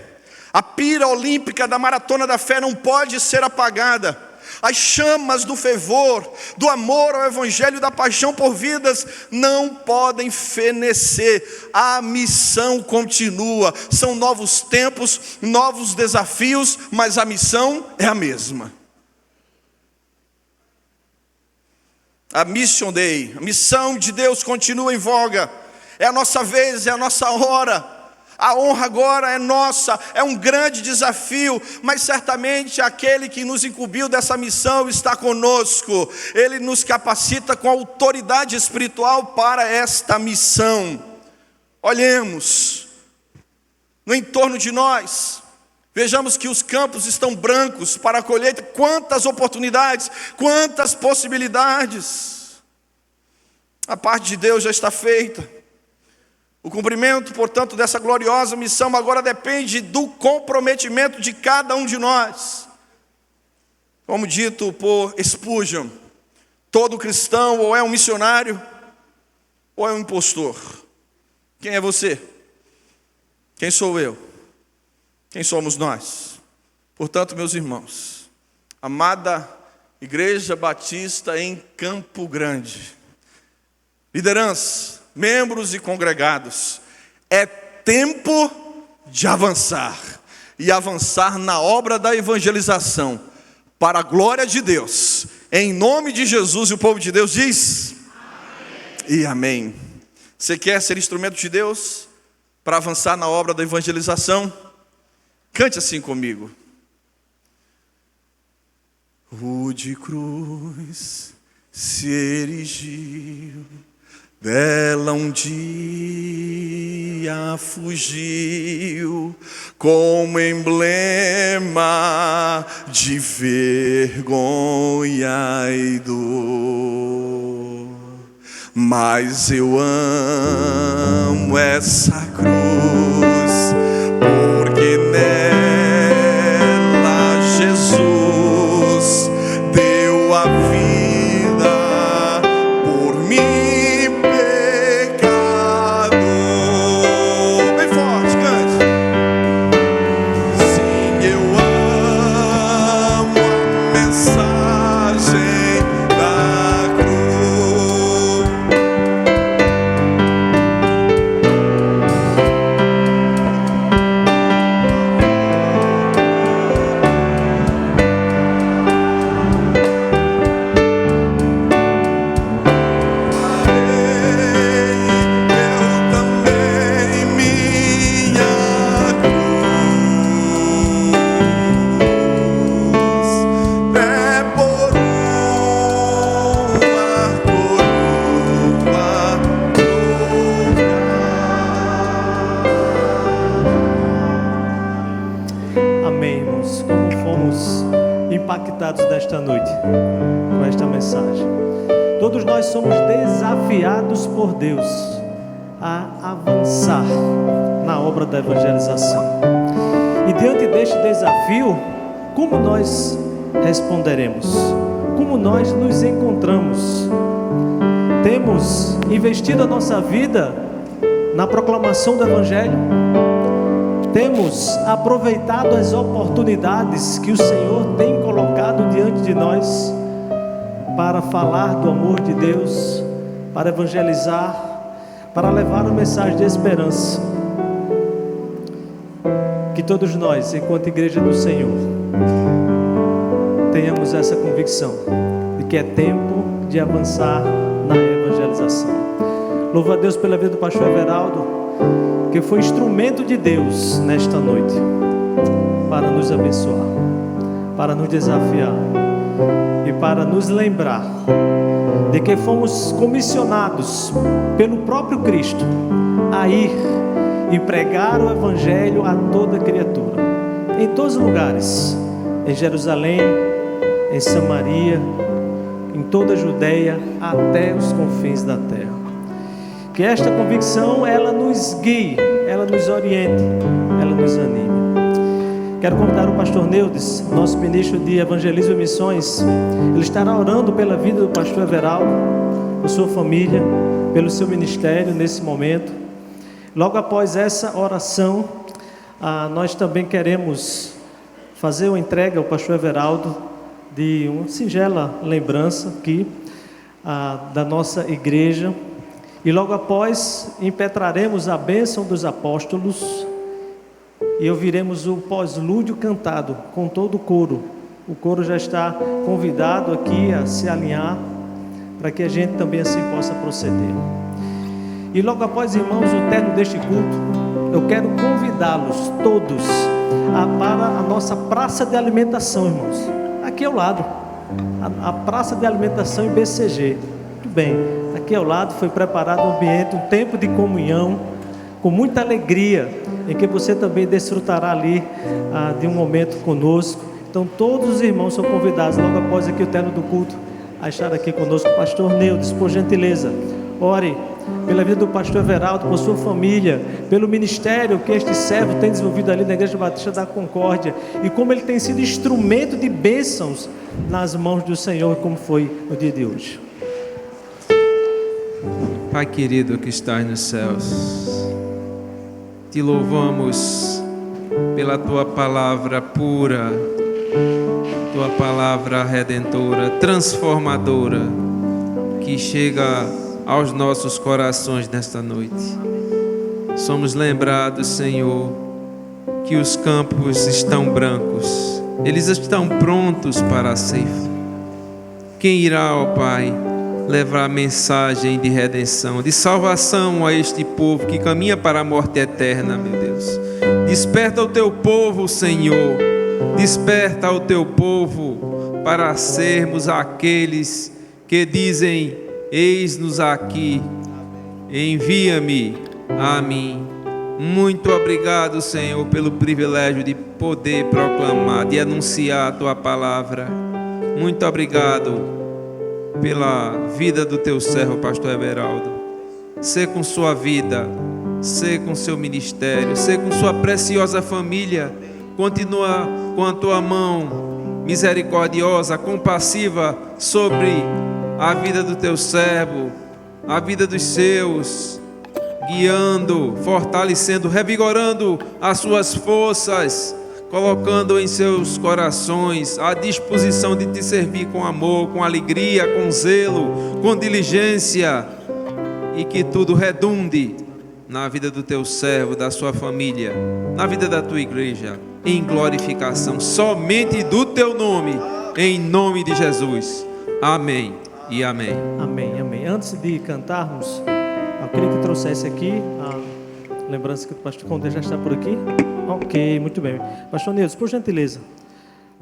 A pira olímpica da maratona da fé não pode ser apagada. As chamas do fervor, do amor ao evangelho e da paixão por vidas não podem fenecer. A missão continua. São novos tempos, novos desafios, mas a missão é a mesma. A Mission Day, a missão de Deus continua em voga. É a nossa vez, é a nossa hora. A honra agora é nossa, é um grande desafio, mas certamente aquele que nos incumbiu dessa missão está conosco. Ele nos capacita com autoridade espiritual para esta missão. Olhemos no entorno de nós, vejamos que os campos estão brancos para a colheita. Quantas oportunidades, quantas possibilidades. A parte de Deus já está feita. O cumprimento, portanto, dessa gloriosa missão agora depende do comprometimento de cada um de nós. Como dito por Spurgeon, todo cristão ou é um missionário ou é um impostor. Quem é você? Quem sou eu? Quem somos nós? Portanto, meus irmãos, amada Igreja Batista em Campo Grande, liderança, membros e congregados, é tempo de avançar, e avançar na obra da evangelização, para a glória de Deus, em nome de Jesus. E o povo de Deus diz: amém. E amém. Você quer ser instrumento de Deus para avançar na obra da evangelização? Cante assim comigo: rude cruz se erigiu, dela um dia fugiu, como emblema de vergonha e dor. Mas eu amo essa cruz, porque nela Jesus deu a vida por mim, pecador. Bem forte, cante. Sim, eu amo a mensagem da cruz. Amém, irmãos. Como fomos impactados nesta noite com esta mensagem. Todos nós somos desafiados por Deus a avançar na obra da evangelização. E diante deste desafio, como nós responderemos? Como nós nos encontramos? Temos investido a nossa vida na proclamação do Evangelho? Temos aproveitado as oportunidades que o Senhor tem colocado diante de nós para falar do amor de Deus, para evangelizar, para levar uma mensagem de esperança? Que todos nós, enquanto Igreja do Senhor, tenhamos essa convicção de que é tempo de avançar na evangelização. Louvo a Deus pela vida do pastor Everaldo, que foi instrumento de Deus nesta noite para nos abençoar, para nos desafiar e para nos lembrar de que fomos comissionados pelo próprio Cristo a ir e pregar o Evangelho a toda criatura, em todos os lugares, em Jerusalém, em Samaria, em toda a Judeia, até os confins da terra. Que esta convicção, ela nos guie, ela nos oriente, ela nos anime. Quero convidar o pastor Neudes, nosso ministro de Evangelismo e Missões. Ele estará orando pela vida do pastor Everaldo, por sua família, pelo seu ministério nesse momento. Logo após essa oração, nós também queremos fazer uma entrega ao pastor Everaldo de uma singela lembrança aqui da nossa igreja. E logo após, impetraremos a bênção dos apóstolos e ouviremos o pós-lúdio cantado com todo o coro. O coro já está convidado aqui a se alinhar para que a gente também assim possa proceder. E logo após, irmãos, o término deste culto, eu quero convidá-los todos para a nossa praça de alimentação, irmãos. Aqui ao lado, a praça de alimentação em BCG. Muito bem. Aqui ao lado foi preparado um ambiente, um tempo de comunhão, com muita alegria, em que você também desfrutará ali de um momento conosco. Então todos os irmãos são convidados, logo após aqui o término do culto, a estar aqui conosco. Pastor Neudes, por gentileza, ore pela vida do pastor Everaldo, por sua família, pelo ministério que este servo tem desenvolvido ali na Igreja Batista da Concórdia, e como ele tem sido instrumento de bênçãos nas mãos do Senhor, como foi no dia de hoje. Pai querido que estás nos céus, te louvamos pela tua palavra pura, tua palavra redentora, transformadora, que chega aos nossos corações nesta noite. Somos lembrados, Senhor, que os campos estão brancos, eles estão prontos para a ceifa. Quem irá, ó Pai, levar a mensagem de redenção, de salvação a este povo que caminha para a morte eterna, meu Deus? Desperta o teu povo, Senhor, desperta o teu povo para sermos aqueles que dizem: eis-nos aqui, envia-me a mim. Muito obrigado, Senhor, pelo privilégio de poder proclamar, de anunciar a Tua palavra. Muito obrigado pela vida do Teu servo, pastor Everaldo. Sê com sua vida, sê com seu ministério, sê com sua preciosa família. Continua com a Tua mão misericordiosa, compassiva sobre a vida do Teu servo, a vida dos seus, guiando, fortalecendo, revigorando as suas forças, colocando em seus corações a disposição de te servir com amor, com alegria, com zelo, com diligência, e que tudo redunde na vida do teu servo, da sua família, na vida da tua igreja, em glorificação somente do teu nome, em nome de Jesus. Amém e amém. Amém, amém. Antes de cantarmos, eu queria que trouxesse aqui a lembrança que o pastor Condé já está por aqui. Ok, muito bem. Pastor Nilson, por gentileza,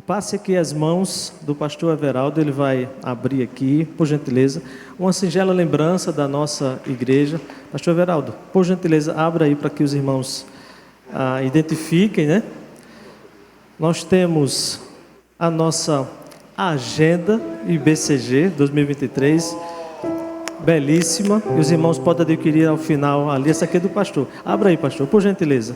passe aqui as mãos do pastor Everaldo, ele vai abrir aqui, por gentileza, uma singela lembrança da nossa igreja. Pastor Everaldo, por gentileza, abra aí para que os irmãos identifiquem, né? Nós temos a nossa agenda IBCG 2023, belíssima, e os irmãos podem adquirir ao final ali. Essa aqui é do pastor. Abra aí, pastor, por gentileza.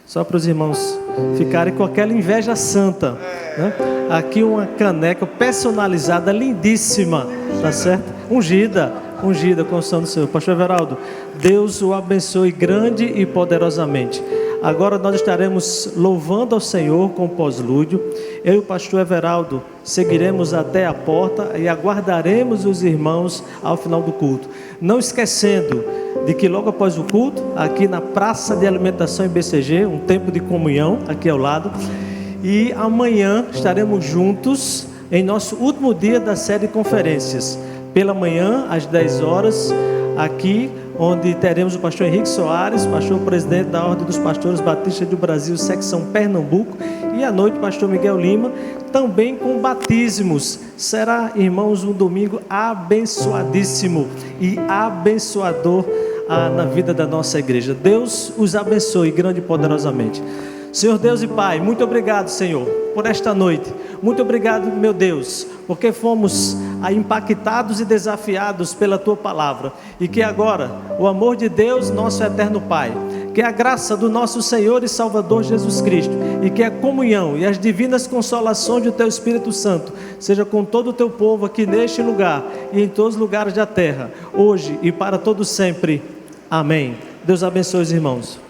Só para os irmãos ficarem com aquela inveja santa, né? Aqui uma caneca personalizada, lindíssima, tá certo? Ungida com o sangue do Senhor. Pastor Everaldo, Deus o abençoe grande e poderosamente. Agora nós estaremos louvando ao Senhor com pós-lúdio. Eu e o pastor Everaldo seguiremos até a porta e aguardaremos os irmãos ao final do culto. Não esquecendo de que logo após o culto, aqui na Praça de Alimentação IBCG, um tempo de comunhão aqui ao lado. E amanhã estaremos juntos em nosso último dia da série de conferências. Pela manhã, às 10 horas, aqui, onde teremos o pastor Henrique Soares, pastor presidente da Ordem dos Pastores Batistas do Brasil, secção Pernambuco, e à noite o pastor Miguel Lima, também com batismos. Será, irmãos, um domingo abençoadíssimo e abençoador na vida da nossa igreja. Deus os abençoe grande e poderosamente. Senhor Deus e Pai, muito obrigado, Senhor, por esta noite. Muito obrigado, meu Deus, porque fomos impactados e desafiados pela Tua palavra. E que agora, o amor de Deus, nosso eterno Pai, que a graça do nosso Senhor e Salvador Jesus Cristo, e que a comunhão e as divinas consolações do Teu Espírito Santo, seja com todo o Teu povo aqui neste lugar e em todos os lugares da terra, hoje e para todo sempre. Amém. Deus abençoe os irmãos.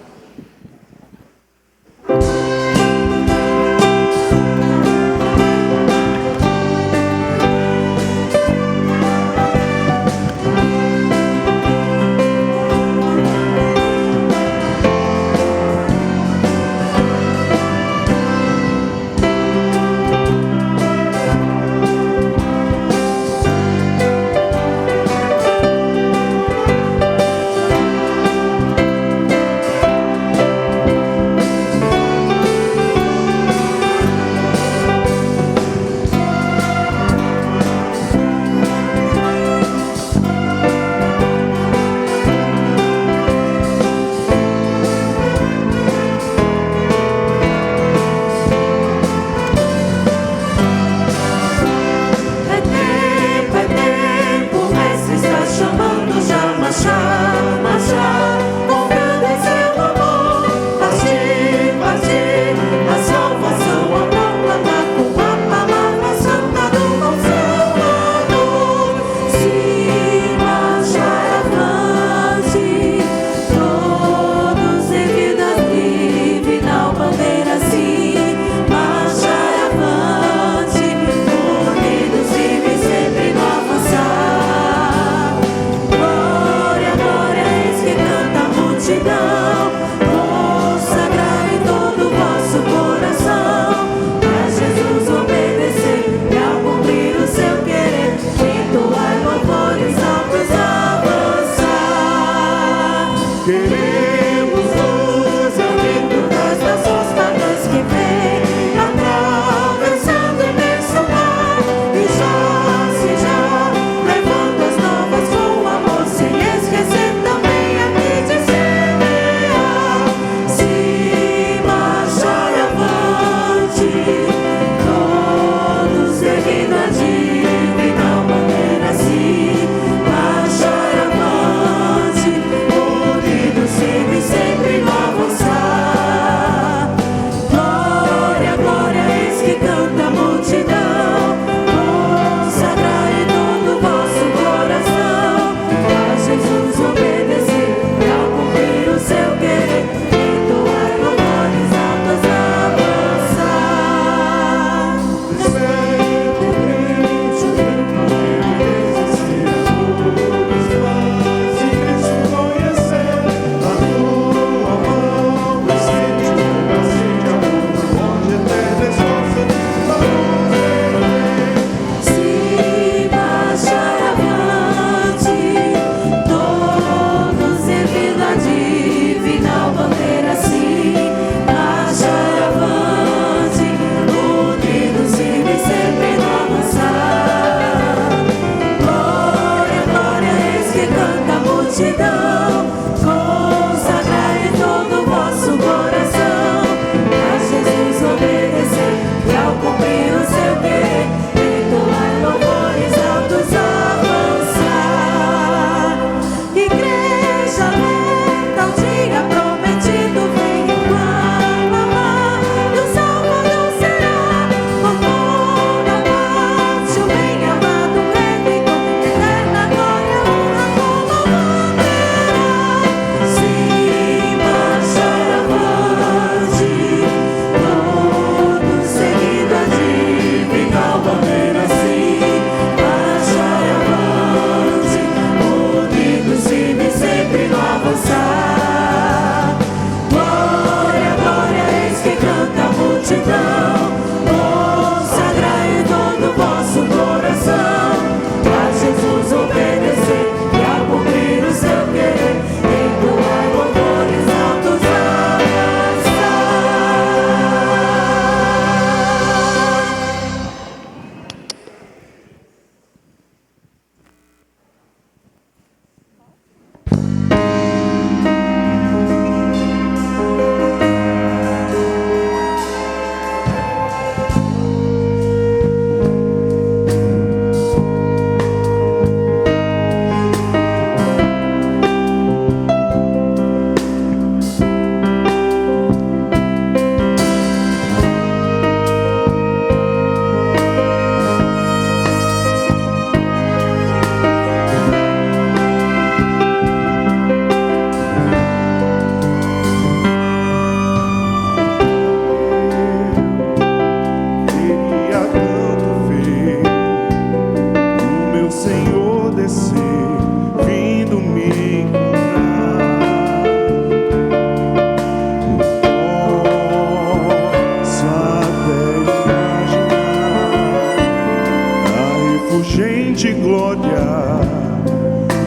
refulgente glória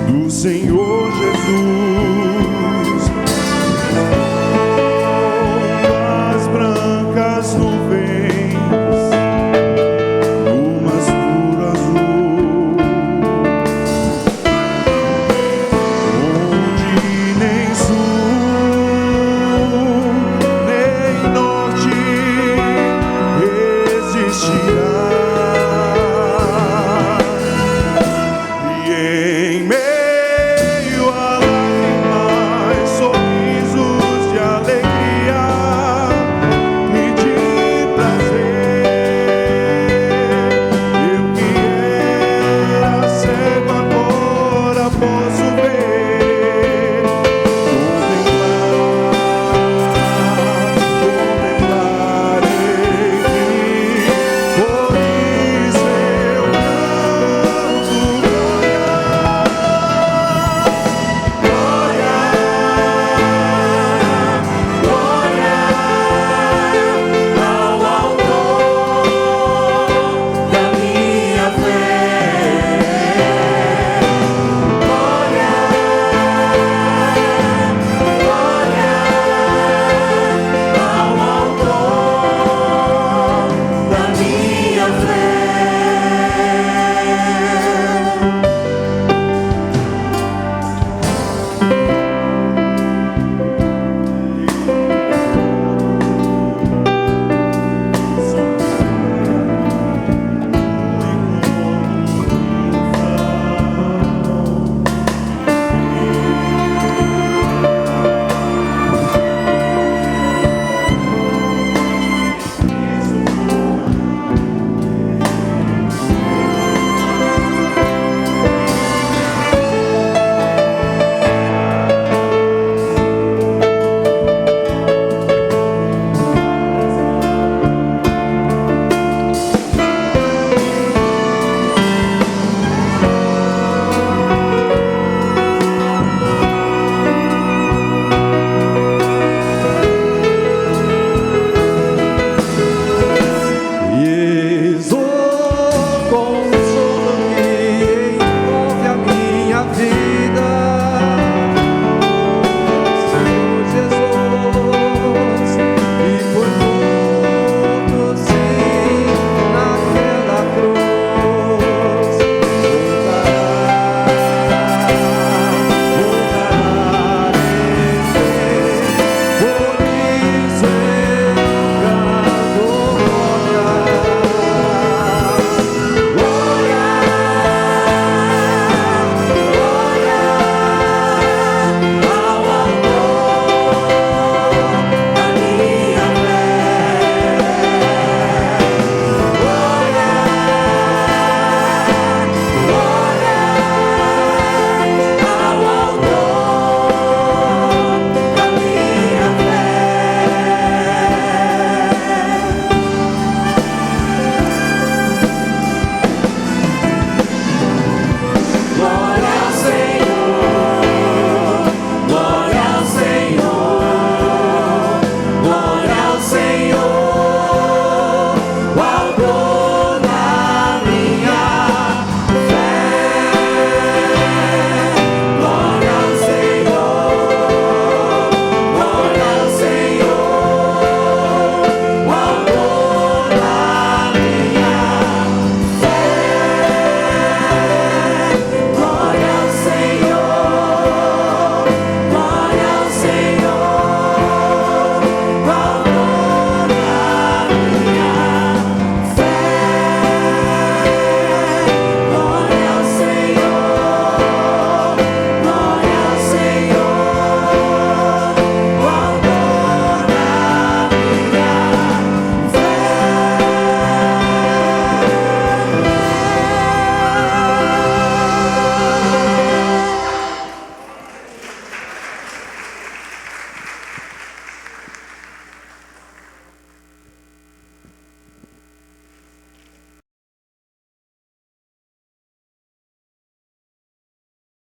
do Senhor Jesus.